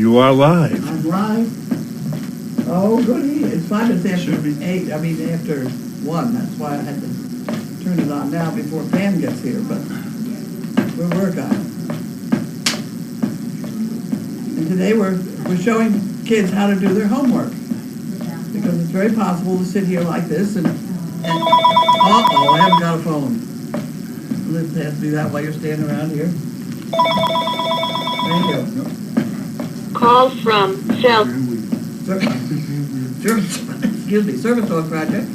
You are live. I'm live. Oh, goody. It's 5 minutes after 8. I mean, after 1. That's why I had to turn it on now before Pam gets here, but we'll work on it. And today we're showing kids how to do their homework. Because it's very possible to sit here like this and uh-oh, I haven't got a phone. Liz has to do that while you're standing around here. There you go. Call from cell. Excuse me, Service Dog Project.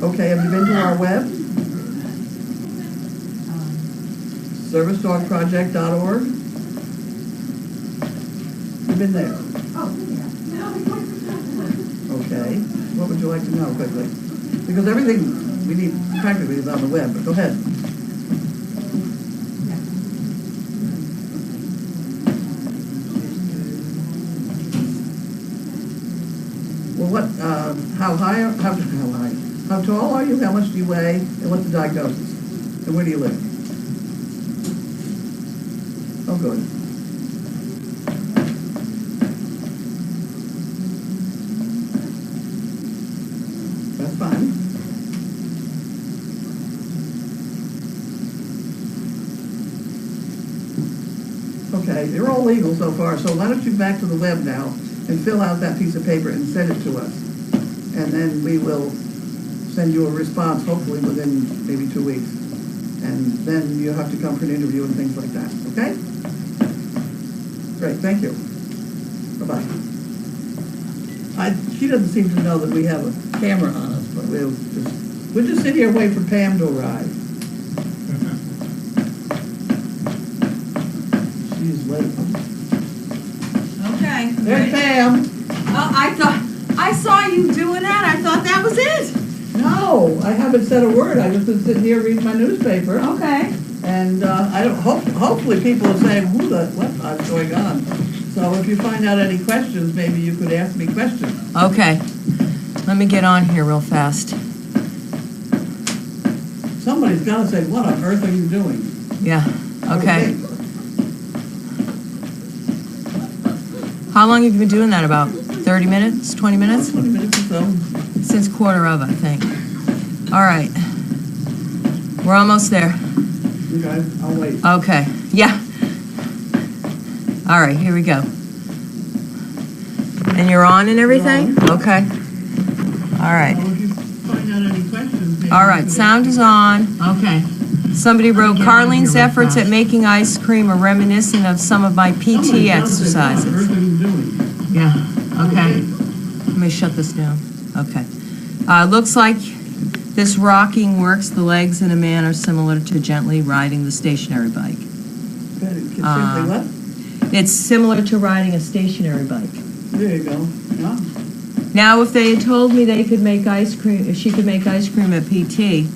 Okay, have you been to our web? ServiceDogProject.org. You've been there? Okay. What would you like to know quickly? Because everything we need practically is on the web, but go ahead. Well, what, how tall are you, how much do you weigh, and what's the diagnosis? And where do you live? Oh, good. That's fine. Okay, they're all legal so far, so why don't you back to the web now and fill out that piece of paper and send it to us. And then we will send you a response, hopefully within maybe 2 weeks. And then you'll have to come for an interview and things like that, okay? Great, thank you. Bye-bye. She doesn't seem to know that we have a camera on us, but we'll just sit here and wait for Pam to arrive. She's late. Okay. There's Pam. Oh, I saw you doing that. I thought that was it. No, I haven't said a word. I just been sitting here reading my newspaper. Okay. And I don't. Hopefully, people are saying, what's going on? So if you find out any questions, maybe you could ask me questions. Okay. Let me get on here real fast. Somebody's got to say, what on earth are you doing? Yeah. Okay. How long have you been doing that? About 30 minutes? 20 minutes? 20 minutes or so. Since quarter of, I think. All right. We're almost there. Okay, I'll wait. Okay. Yeah. All right, here we go. And you're on and everything? Okay. All right. Well, if you find out any questions, maybe All right, sound is on. Okay. Somebody wrote, Carlene's efforts at making ice cream are reminiscent of some of my PT exercises. What on earth are you doing? Yeah, okay. Let me shut this down. Okay. Looks like this rocking works. The legs in a man are similar to gently riding the stationary bike. Simply what? It's similar to riding a stationary bike. There you go. Yeah. Now, if they had told me they could make ice cream, if she could make ice cream at PT,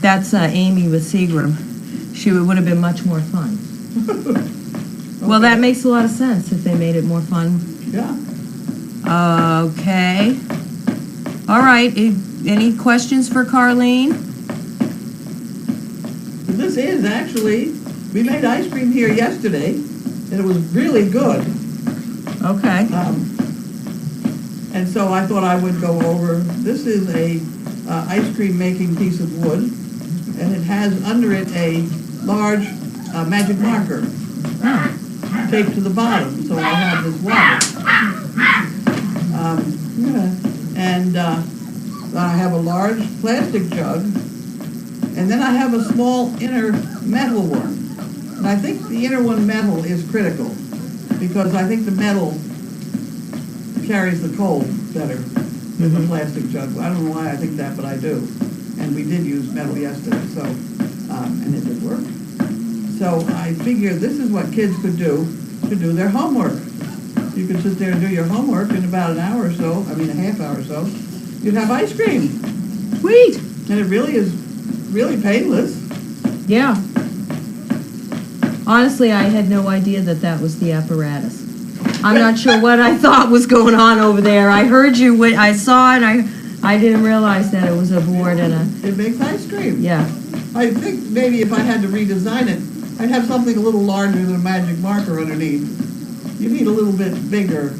that's Amy with Seagram. It would have been much more fun. Okay. Well, that makes a lot of sense if they made it more fun. Yeah. Okay. All right. Any questions for Carlene? This is actually, we made ice cream here yesterday, and it was really good. Okay. And so I thought I would go over, this is a ice cream making piece of wood, and it has under it a large magic marker taped to the bottom. So I have this water. And I have a large plastic jug, and then I have a small inner metal one. And I think the inner one metal is critical, because I think the metal carries the cold better than the plastic jug. I don't know why I think that, but I do. And we did use metal yesterday, so, and it did work. So I figure this is what kids could do to do their homework. You could sit there and do your homework in about an hour or so, a half hour or so. You'd have ice cream. Sweet. And it really is really painless. Yeah. Honestly, I had no idea that that was the apparatus. I'm not sure what I thought was going on over there. I heard you, I saw it, I didn't realize that it was a board and a, It makes ice cream. yeah. I think maybe if I had to redesign it, I'd have something a little larger than a magic marker underneath. You need a little bit bigger.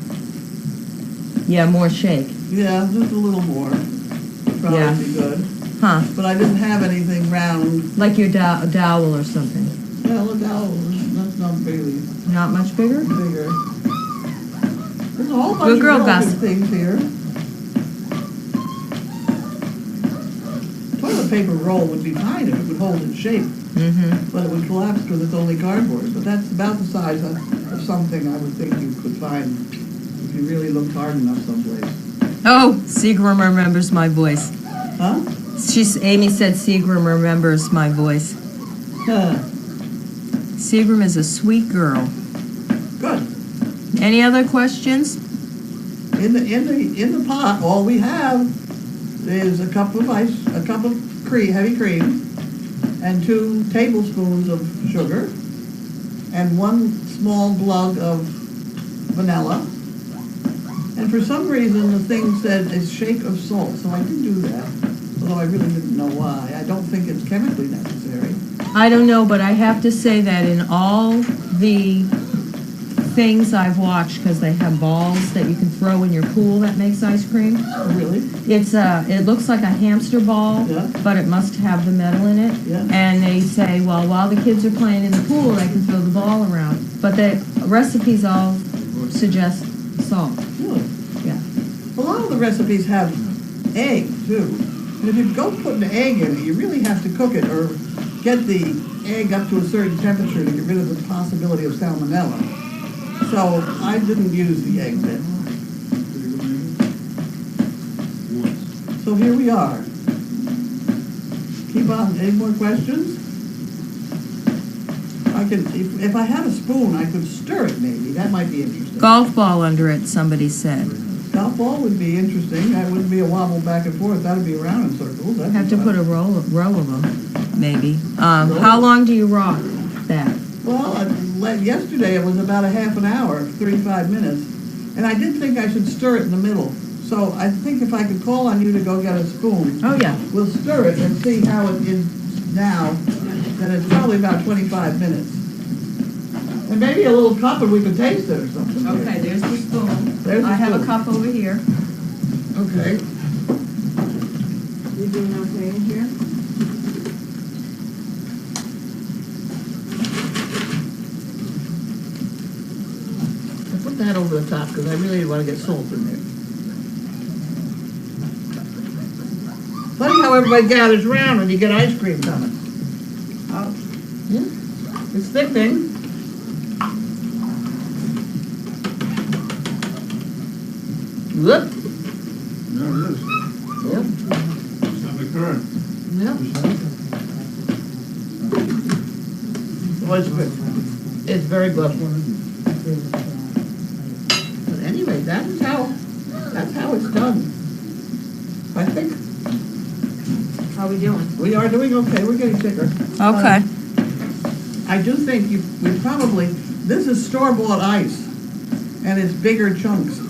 Yeah, more shake. Yeah, just a little more. Would Yeah. probably be good. Huh. But I didn't have anything round. Like your dowel or something. Well, that's not really Not much bigger? bigger. There's a whole bunch Good girl, of really Gus. good things here. Toilet paper roll would be fine if it would hold its shape, Mm-hmm. but it would collapse because it's only cardboard. But that's about the size of something I would think you could find if you really looked hard enough someplace. Oh, Seagram remembers my voice. Huh? Amy said Seagram remembers my voice. Huh. Seagram is a sweet girl. Good. Any other questions? In the pot, all we have is a cup of heavy cream, and 2 tablespoons of sugar, and 1 small glug of vanilla. And for some reason, the thing said a shake of salt, so I didn't do that. Although I really didn't know why. I don't think it's chemically necessary. I don't know, but I have to say that in all the things I've watched, because they have balls that you can throw in your pool that makes ice cream. Oh, really? It looks like a hamster ball, Yeah. but it must have the metal in it. Yeah. And they say, well, while the kids are playing in the pool, they can throw the ball around. But the recipes all suggest salt. Really? Yeah. A lot of the recipes have egg, too. And if you go put an egg in it, you really have to cook it or get the egg up to a certain temperature to get rid of the possibility of salmonella. So I didn't use the egg bit. So here we are. Keep on. Any more questions? I could, if I had a spoon, I could stir it maybe. That might be interesting. Golf ball under it, somebody said. Golf ball would be interesting. That wouldn't be a wobble back and forth. That would be around in circles. That'd Have be to fun. put a row of them, maybe. How long do you rock that? Well, yesterday it was about a half an hour, 35 minutes, and I did think I should stir it in the middle. So I think if I could call on you to go get a spoon, Oh, yeah. we'll stir it and see how it is now, and it's probably about 25 minutes. And maybe a little cup and we could taste it or something. Okay, there's the spoon. There's the I have a spoon. cup over here. Okay. You doing okay in here? I'll put that over the top because I really want to get salt in there. Funny how everybody gathers around when you get ice cream coming. Yeah. It's thickening. Look. There it is. Yep. It's not the current. Yep. It's very good. But anyway, that's how it's done. I think How we doing? we are doing okay. We're getting thicker. Okay. I do think this is store-bought ice, and it's bigger chunks.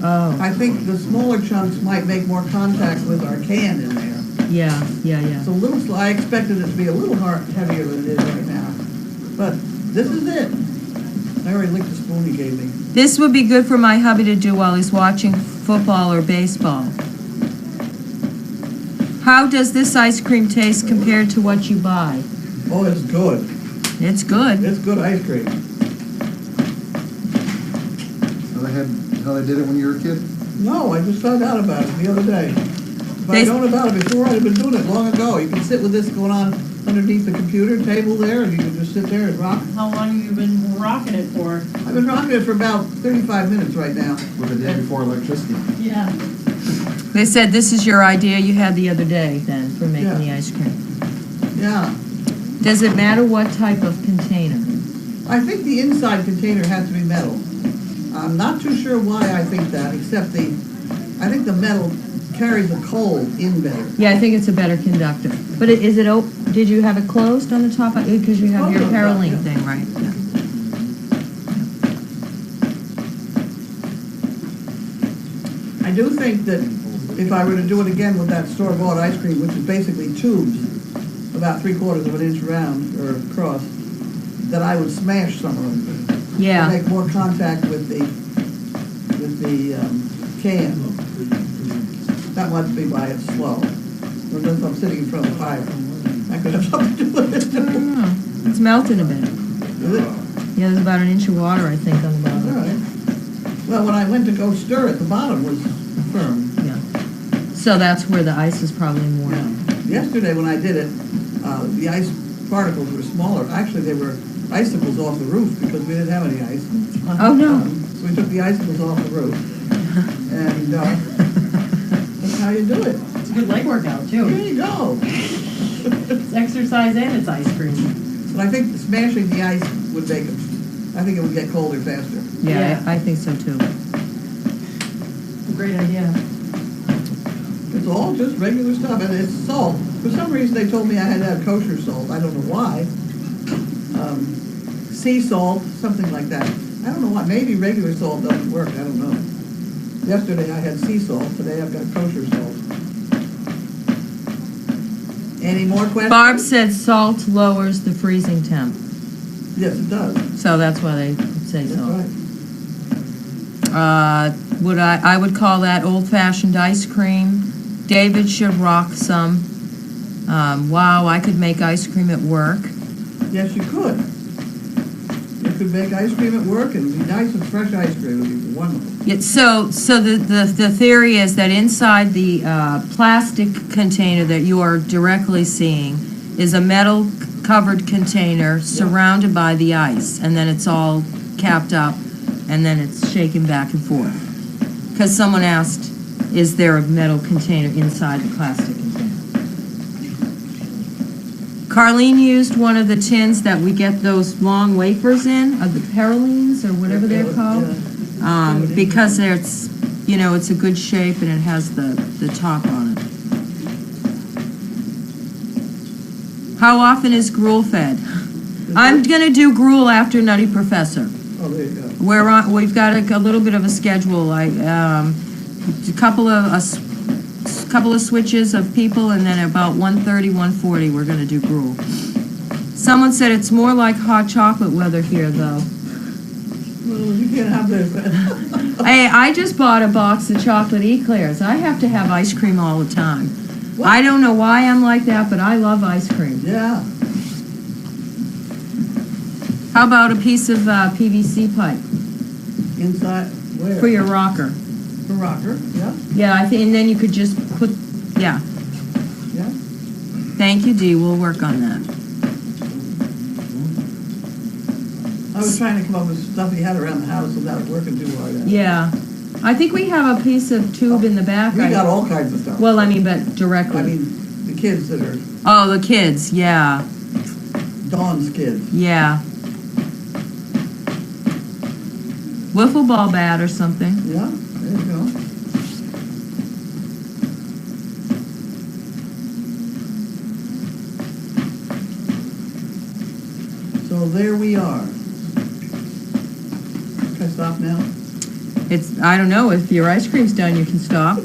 Oh, I think the smaller chunks might make more contact with our can in there. yeah. It's a little, I expected it to be a little heavier than it is right now. But this is it. I already licked the spoon he gave me. This would be good for my hubby to do while he's watching football or baseball. How does this ice cream taste compared to what you buy? Oh, it's good. It's good. It's good ice cream. How they did it when you were a kid? No, I just found out about it the other day. If I'd They- known about it before, I'd have been doing it long ago. You can sit with this going on underneath the computer table there, and you can just sit there and rock. How long have you been rocking it for? I've been rocking it for about 35 minutes right now. With the day before electricity. Yeah. They said this is your idea you had the other day then for making Yeah. the ice cream. Yeah. Does it matter what type of container? I think the inside container has to be metal. I'm not too sure why I think that, except I think the metal carries the cold in better. Yeah, I think it's a better conductor. But is it did you have it closed on the top? Because you have your Oh, yeah, Carlene yeah. thing, right? Yeah. I do think that if I were to do it again with that store-bought ice cream, which is basically tubes, about 3/4 of an inch round or across, that I would smash some of them. To Yeah, make more contact with the can. That must be why it's slow. Unless I'm sitting in front of the fire. That could have something to do with it I too. don't know. It's melting a bit. Is it? Yeah, there's about an inch of water, I think, on the All bottom. right. Well, when I went to go stir it, the bottom was firm. Yeah. So that's where the ice is probably more. Yeah. Yesterday when I did it, the ice particles were smaller. Actually, they were icicles off the roof because we didn't have any ice. Oh, no. So we took the icicles off the roof. And that's how you do it. It's a good leg workout, There too. you go. It's exercise and it's ice cream. But I think smashing the ice would make it, I think it would get colder faster. Yeah, Yeah. I think so too. It's a great idea. It's all just regular stuff, and it's salt. For some reason, they told me I had to have kosher salt. I don't know why. Sea salt, something like that. I don't know why. Maybe regular salt doesn't work. I don't know. Yesterday I had sea salt. Today I've got kosher salt. Any more questions? Barb said salt lowers the freezing temp, Yes, it does. so that's why they say That's salt. right. I would call that old-fashioned ice cream. David should rock some. Wow, I could make ice cream at work. Yes, you could. You could make ice cream at work and be nice and fresh ice cream. It would be wonderful. Yeah, so the theory is that inside the plastic container that you are directly seeing is a metal covered container surrounded by the ice, and then it's all capped up, and then it's shaken back and forth. Because someone asked, is there a metal container inside the plastic container? Carlene used one of the tins that we get those long wafers in, of the Carolines, or whatever they're called. Because it's, it's a good shape and it has the top on it. How often is gruel fed? I'm gonna do gruel after Nutty Professor. Oh, there you go. We've got a little bit of a schedule, a couple of switches of people, and then about 1:30, 1:40, we're gonna do gruel. Someone said it's more like hot chocolate weather here, though. Well, you can't have this. Hey, I just bought a box of chocolate eclairs. I have to have ice cream all the time. I don't know why I'm like that, but I love ice cream. Yeah. How about a piece of PVC pipe Inside, where? for your rocker? The rocker, yeah, Yeah, I think, and then you could just put, yeah. yeah. Thank you, Dee. We'll work on that. I was trying to come up with stuff he had around the house without working too hard. Yeah. I think we have a piece of tube in the back. We got all kinds of stuff. Well, I mean, but directly. I mean, the kids that are Oh, the kids, yeah. Dawn's kids. Yeah. Wiffle ball bat or something. Yeah, there you go. So there we are. Can I stop now? I don't know, if your ice cream's done, you can stop.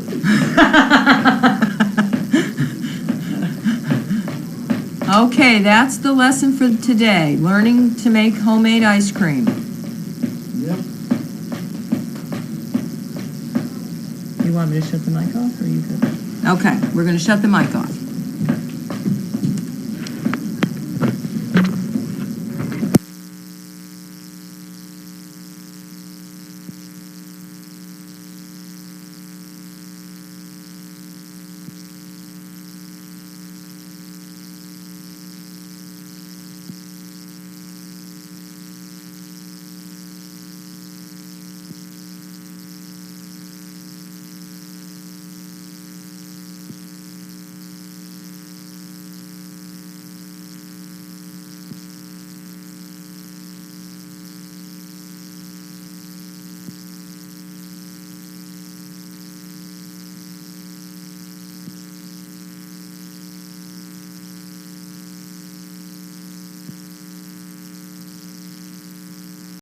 Okay, that's the lesson for today. Learning to make homemade ice cream. Yep. You want me to shut the mic off, or are you good? Okay, we're going to shut the mic off.